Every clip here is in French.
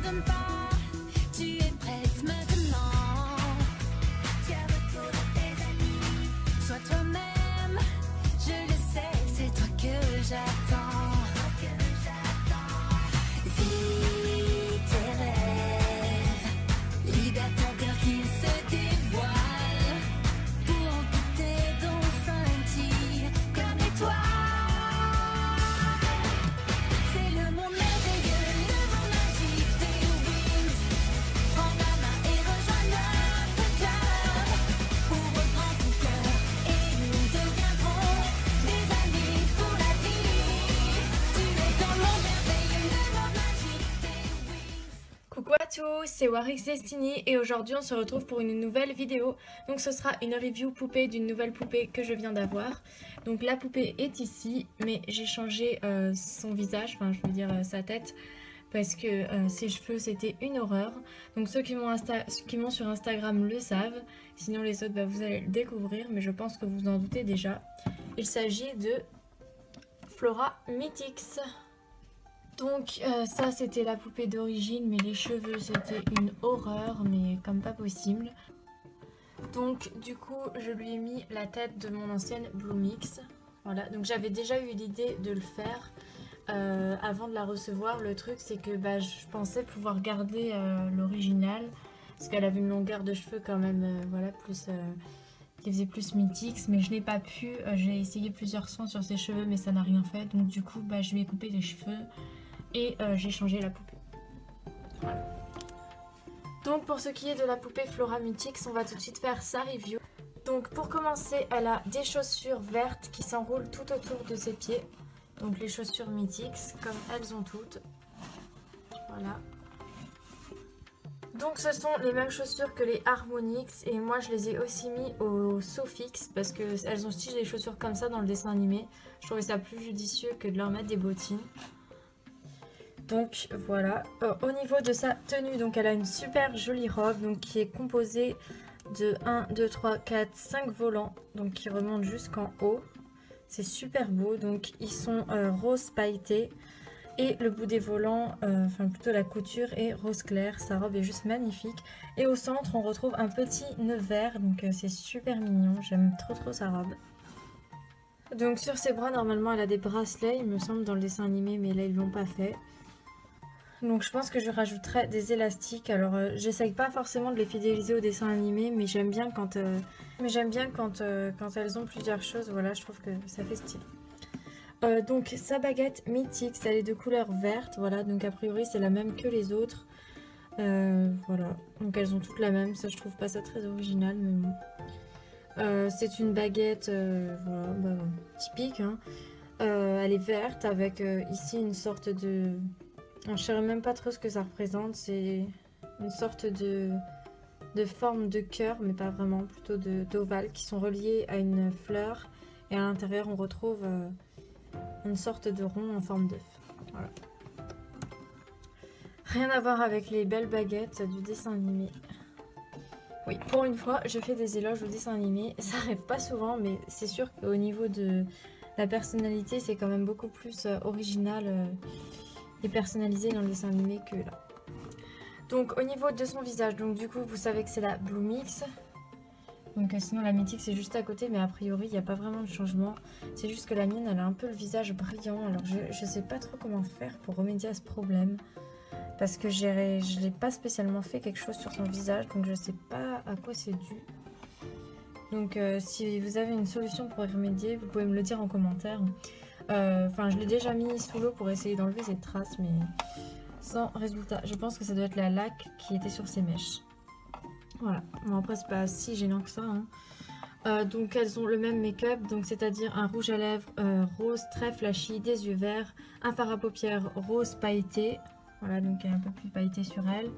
m'abandonne pas, tu es prête maintenant. Tu as retour de tes amis, sois toi-même, je le sais, c'est toi que j'attends. Vis tes rêves, libère ton cœur qu'il se dévoile, pour en quitter dans scintille comme l'étoile. C'est le monde merveilleux, le monde magique des Wings. Prends ma main et rejoins notre cœur. Ouvre grand ton cœur et nous deviendrons des amis pour la vie. Tu es dans le monde merveilleux, le monde magique des Wings. Coucou à tous, c'est Warix Destiny et aujourd'hui on se retrouve pour une nouvelle vidéo. Donc ce sera une review poupée d'une nouvelle poupée que je viens d'avoir. Donc la poupée est ici, mais j'ai changé son visage, enfin je veux dire sa tête, parce que ses cheveux c'était une horreur. Donc ceux qui m'ont sur Instagram le savent, sinon les autres vous allez le découvrir, mais je pense que vous en doutez déjà. Il s'agit de Flora Mythix. Donc ça c'était la poupée d'origine, mais les cheveux c'était une horreur, mais comme pas possible. Donc du coup je lui ai mis la tête de mon ancienne Bloomix. Voilà, donc j'avais déjà eu l'idée de le faire avant de la recevoir. Le truc c'est que je pensais pouvoir garder l'original, parce qu'elle avait une longueur de cheveux quand même, voilà, plus... qui faisait plus Mythix, mais je n'ai pas pu. J'ai essayé plusieurs soins sur ses cheveux, mais ça n'a rien fait. Donc du coup je lui ai coupé les cheveux et j'ai changé la poupée. Voilà. Donc pour ce qui est de la poupée Flora Mythix, on va tout de suite faire sa review. Donc pour commencer, elle a des chaussures vertes qui s'enroulent tout autour de ses pieds. Donc les chaussures Mythix, comme elles ont toutes. Voilà. Donc ce sont les mêmes chaussures que les Harmonix, et moi je les ai aussi mis au Sofix parce qu'elles ont style des chaussures comme ça dans le dessin animé. Je trouvais ça plus judicieux que de leur mettre des bottines. Donc voilà, au niveau de sa tenue, donc elle a une super jolie robe donc qui est composée de 1, 2, 3, 4, 5 volants, donc qui remontent jusqu'en haut. C'est super beau, donc ils sont rose pailleté. Et le bout des volants, enfin plutôt la couture, est rose clair. Sa robe est juste magnifique. Et au centre, on retrouve un petit nœud vert. Donc c'est super mignon. J'aime trop sa robe. Donc sur ses bras, normalement, elle a des bracelets, il me semble, dans le dessin animé. Mais là, ils ne l'ont pas fait. Donc je pense que je rajouterai des élastiques. Alors j'essaye pas forcément de les fidéliser au dessin animé. Mais j'aime bien quand elles ont plusieurs choses. Voilà, je trouve que ça fait stylé. Donc sa baguette Mythix, elle est de couleur verte, voilà, donc a priori c'est la même que les autres. Voilà, donc elles ont toutes la même, ça je trouve pas ça très original, mais bon. C'est une baguette voilà, typique, hein. Elle est verte avec ici une sorte de... Je ne sais même pas trop ce que ça représente, c'est une sorte de forme de cœur, mais pas vraiment, plutôt d'ovale, qui sont reliés à une fleur, et à l'intérieur on retrouve... une sorte de rond en forme d'œuf. Voilà. Rien à voir avec les belles baguettes du dessin animé. Oui, pour une fois, je fais des éloges au dessin animé. Ça arrive pas souvent, mais c'est sûr qu'au niveau de la personnalité, c'est quand même beaucoup plus original et personnalisé dans le dessin animé que là. Donc au niveau de son visage, donc du coup, vous savez que c'est la Bloomix. Donc sinon la Mythix c'est juste à côté, mais a priori il n'y a pas vraiment de changement. C'est juste que la mienne elle a un peu le visage brillant. Alors je sais pas trop comment faire pour remédier à ce problème. Parce que je n'ai pas spécialement fait quelque chose sur son visage. Donc je sais pas à quoi c'est dû. Donc si vous avez une solution pour y remédier, vous pouvez me le dire en commentaire. Enfin je l'ai déjà mis sous l'eau pour essayer d'enlever ces traces, mais sans résultat. Je pense que ça doit être la laque qui était sur ses mèches. Voilà, bon, après c'est pas si gênant que ça, hein. Donc elles ont le même make-up, donc c'est-à-dire un rouge à lèvres rose très flashy, des yeux verts, un fard à paupières rose pailleté, voilà, donc elle est un peu plus pailleté sur elle.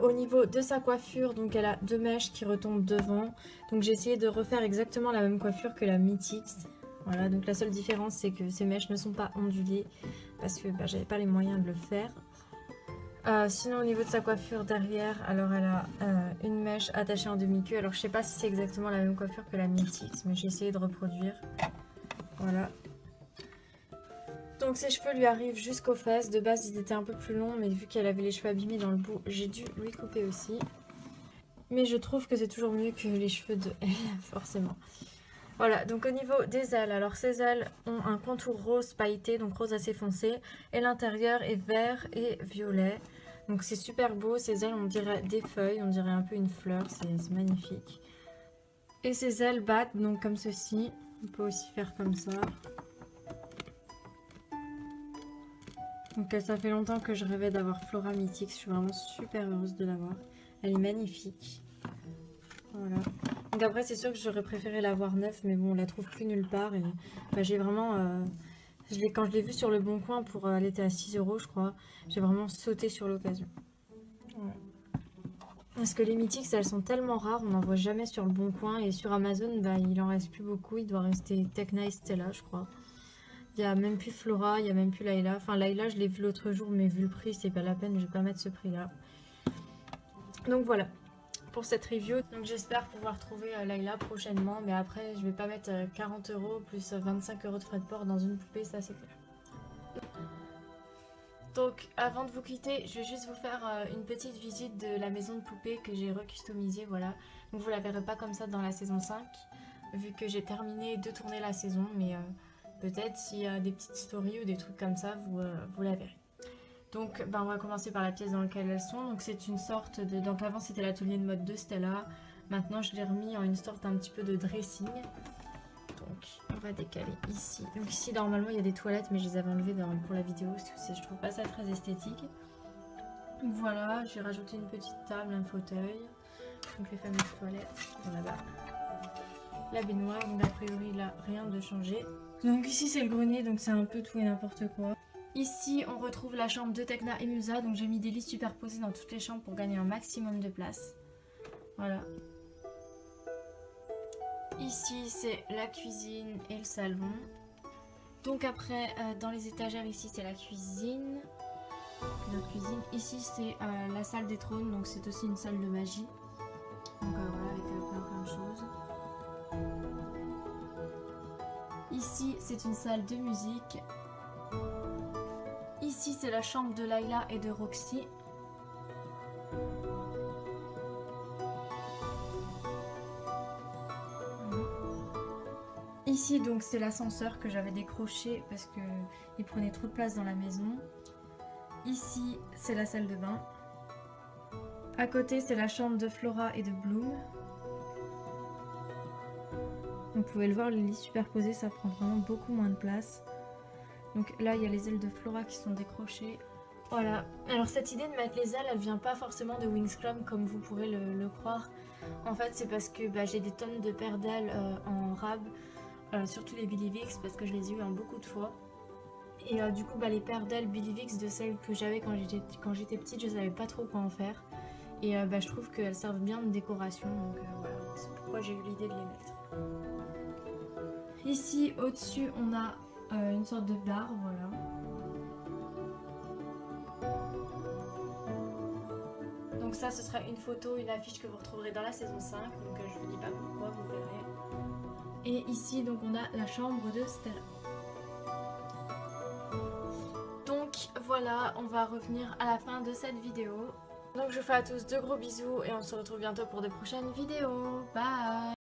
Au niveau de sa coiffure, donc elle a deux mèches qui retombent devant, donc j'ai essayé de refaire exactement la même coiffure que la Mythix. Voilà, donc la seule différence c'est que ces mèches ne sont pas ondulées parce que j'avais pas les moyens de le faire. Sinon au niveau de sa coiffure derrière, alors elle a une mèche attachée en demi-queue. Alors je sais pas si c'est exactement la même coiffure que la Mythix, mais j'ai essayé de reproduire. Voilà. Donc ses cheveux lui arrivent jusqu'aux fesses. De base ils étaient un peu plus longs, mais vu qu'elle avait les cheveux abîmés dans le bout, j'ai dû lui couper aussi. Mais je trouve que c'est toujours mieux que les cheveux de elle, forcément. Voilà, donc au niveau des ailes, alors ces ailes ont un contour rose pailleté, donc rose assez foncé, et l'intérieur est vert et violet. Donc c'est super beau, ces ailes on dirait des feuilles, on dirait un peu une fleur, c'est magnifique. Et ces ailes battent donc comme ceci, on peut aussi faire comme ça. Donc ça fait longtemps que je rêvais d'avoir Flora Mythix, je suis vraiment super heureuse de l'avoir. Elle est magnifique. Voilà. Donc après c'est sûr que j'aurais préféré l'avoir neuve, mais bon on la trouve plus nulle part. Et bah, j'ai vraiment... quand je l'ai vue sur le Bon Coin, elle était à 6 € je crois, j'ai vraiment sauté sur l'occasion. Ouais. Parce que les Mythix elles sont tellement rares, on n'en voit jamais sur le Bon Coin. Et sur Amazon bah, il en reste plus beaucoup, il doit rester Tech Nice Stella je crois. Il n'y a même plus Flora, il n'y a même plus Layla. Enfin Layla je l'ai vue l'autre jour, mais vu le prix c'est pas la peine, je vais pas mettre ce prix là. Donc voilà pour cette review. Donc j'espère pouvoir trouver Layla prochainement, mais après je vais pas mettre 40 € plus 25 € de frais de port dans une poupée, ça c'est clair. Donc avant de vous quitter, je vais juste vous faire une petite visite de la maison de poupée que j'ai recustomisée, voilà. Donc vous la verrez pas comme ça dans la saison 5, vu que j'ai terminé de tourner la saison, mais peut-être s'il y a des petites stories ou des trucs comme ça, vous la verrez. Donc on va commencer par la pièce dans laquelle elles sont. Donc c'est une sorte de... Donc avant c'était l'atelier de mode de Stella. Maintenant je l'ai remis en une sorte un petit peu de dressing. Donc on va décaler ici. Donc ici normalement il y a des toilettes, mais je les avais enlevées pour la vidéo parce que je trouve pas ça très esthétique. Donc voilà, j'ai rajouté une petite table, un fauteuil. Donc les fameuses toilettes là-bas. La baignoire, donc a priori là rien de changé. Donc ici c'est le grenier, donc c'est un peu tout et n'importe quoi. Ici, on retrouve la chambre de Tecna et Musa, donc j'ai mis des lits superposés dans toutes les chambres pour gagner un maximum de place. Voilà. Ici, c'est la cuisine et le salon. Donc après, dans les étagères, ici, c'est la cuisine. Notre cuisine. Ici, c'est la salle des trônes, donc c'est aussi une salle de magie. Donc voilà, avec plein de choses. Ici, c'est une salle de musique. Ici, c'est la chambre de Layla et de Roxy. Ici, donc, c'est l'ascenseur que j'avais décroché parce qu'il prenait trop de place dans la maison. Ici, c'est la salle de bain. À côté, c'est la chambre de Flora et de Bloom. Vous pouvez le voir, les lits superposés, ça prend vraiment beaucoup moins de place. Donc là, il y a les ailes de Flora qui sont décrochées. Voilà. Alors cette idée de mettre les ailes, elle vient pas forcément de Wingsclum comme vous pourrez le croire. En fait, c'est parce que j'ai des tonnes de paires d'ailes en rab, surtout les Billy Vix, parce que je les ai eu en beaucoup de fois. Et du coup, les paires d'ailes Billy Vix de celles que j'avais quand j'étais petite, je savais pas trop quoi en faire. Et je trouve qu'elles servent bien de décoration, donc voilà, c'est pourquoi j'ai eu l'idée de les mettre. Ici, au-dessus, on a une sorte de bar, voilà. Donc ça, ce sera une photo, une affiche que vous retrouverez dans la saison 5, donc je vous dis pas pourquoi, vous verrez. Et ici, donc on a la chambre de Stella. Donc voilà, on va revenir à la fin de cette vidéo. Donc je vous fais à tous de gros bisous et on se retrouve bientôt pour de prochaines vidéos. Bye!